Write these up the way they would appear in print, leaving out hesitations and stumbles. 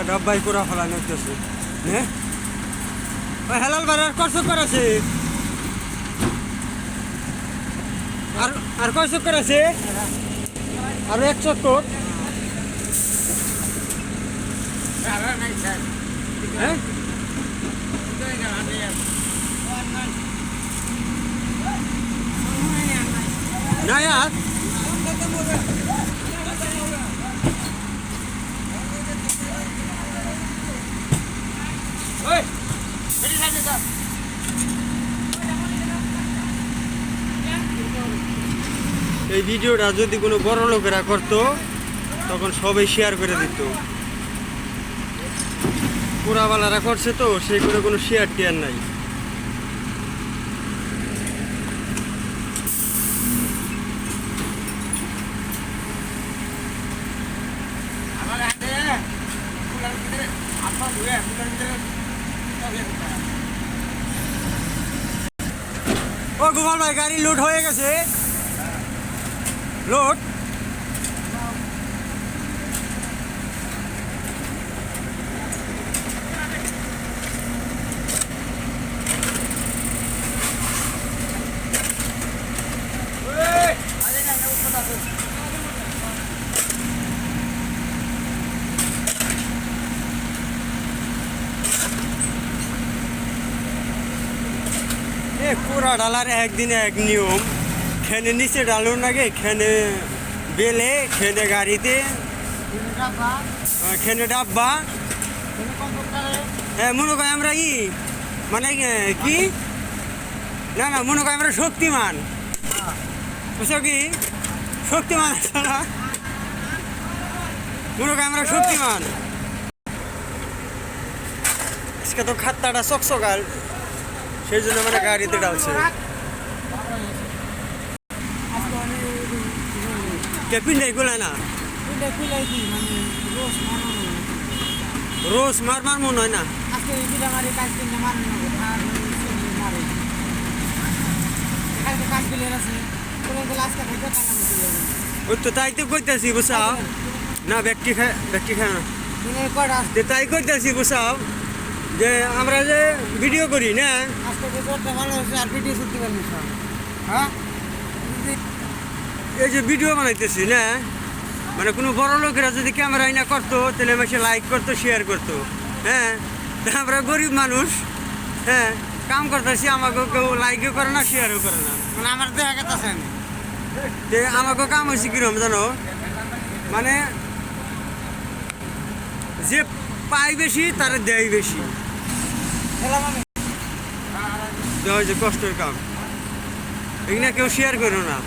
আজকে ডাব্বাই পুরা ফেলানো হইতেছে। হ্যাঁ ওই হেলাল বাড়ার কয় চক্কর আছে? আর আর কয় চক্কর আছে? আরো 1 চক্কর। হ্যাঁ না আর এই ভিডিওটা যদি কোনো বড় লোকেরা করতো তখন সবাই শেয়ার করে দিত। পুরাবালারা করছে তো সেইগুলো কোনো শেয়ার টিয়ার নাই। ও গোপাল ভাই গাড়ি লোড হয়ে গেছে। লোড পুরা ডালার একদিনে এক নিয়ম। খেনে নিচে ডালো নাগে, খেনে বেলে, খেনে গাড়িতে, খেনে ডাব্বা। হ্যাঁ মনে করি আমরা ই মানে কি না না মনে করি আমরা শক্তিমান, বুঝছো কি? শক্তিমান না মনে করি আমরা শক্তিমান। আজকে তো খাত্তাটা চকচকাল, সেই জন্য মানে গাড়িতে ডালছে। পিন্ডাই গুলা না রোজ মার মনে হয় না। ওই তো তাই তো কইতেছি বুঝাও না, ব্যক্তি খায় না তাই কইতেছি বুঝাও যে আমরা যে ভিডিও করি না, এই যে ভিডিও বানাইতেছি না, মানে কোনো বড় লোকেরা যদি ক্যামেরা না করতো তাহলে আমাকে লাইক করতো, শেয়ার করতো। হ্যাঁ আমরা গরিব মানুষ, হ্যাঁ কাম করতেছি, আমাকে কেউ লাইকও করে না, শেয়ারও করে না। মানে আমার দেখা গেছে যে আমাকে কাম হয়েছে কিরম জানো, মানে যে পাই বেশি তারা দেয় বেশি, দেওয়া যে কষ্টের কাম, এগুলো কেউ শেয়ার করো না।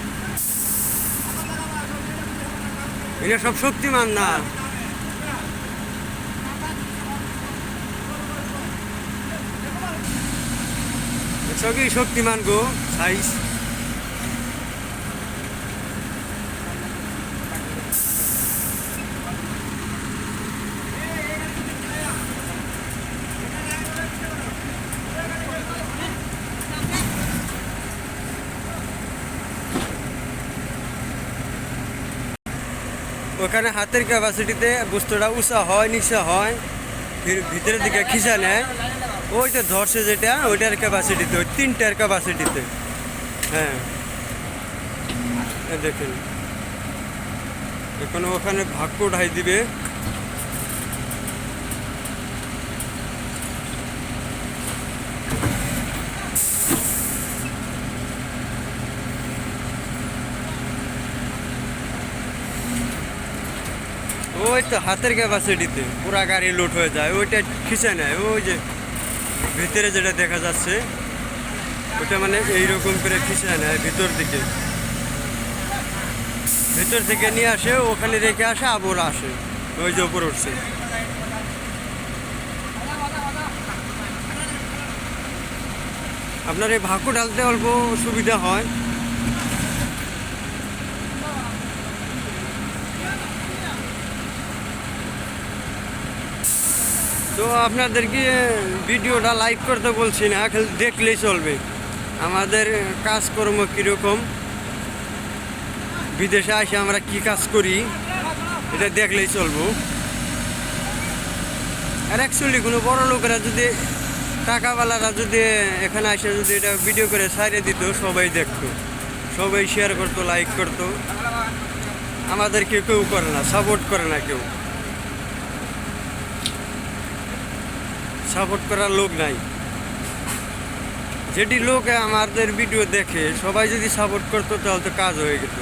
এগুলো সব শক্তিমান না। সবই শক্তিমান গো সাইজ। ওখানে হাতের ক্যাপাসিটিতে বস্তুটা উঁচা হয়, নিচা হয়, ফির ভিতরের দিকে খিচা নেয়। ওইটা ধরছে যেটা ওইটার ক্যাপাসিটিতে, ওই 3টার ক্যাপাসিটিতে। হ্যাঁ দেখেন এখন ওখানে ভাগ্য ঢাই দিবে। ওই তো হাতের ক্যাপাসিটিতে পুরা গাড়ি লোড হয়ে যায়, ওইটা খিচে নেয়। ওই যে ভিতরে যেটা দেখা যাচ্ছে ওটা মানে এইরকম করে খিচে নেয় ভিতর দিকে, ভিতর থেকে নিয়ে আসে, ওখানে রেখে আসে, আবার আসে ওই যে উপর উঠছে। আপনার এই ভাকু ঢালতে অল্প সুবিধা হয়। তো আপনাদেরকে ভিডিওটা লাইক করতে বলছি না, খালি দেখলেই চলবে আমাদের কাজকর্ম কীরকম, বিদেশে এসে আমরা কি কাজ করি এটা দেখলেই চলবো। আর অ্যাকচুয়ালি কোনো বড় লোকেরা যদি টাকাওয়ালারা যদি এখানে এসে যদি এটা ভিডিও করে সাইডে দিত, সবাই দেখতো, সবাই শেয়ার করতো, লাইক করতো। আমাদেরকে কেউ করে না, সাপোর্ট করে না, কেউ সাপোর্ট করার লোক নাই। যেটি লোক আমাদের ভিডিও দেখে সবাই যদি সাপোর্ট করতো তাহলে তো কাজ হয়ে যেত।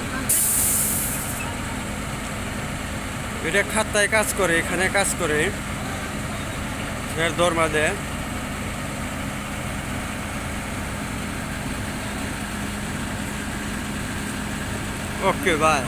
এটা খাতায় কাজ করে, এখানে কাজ করে, এর দরমা দেয়। Okay bye.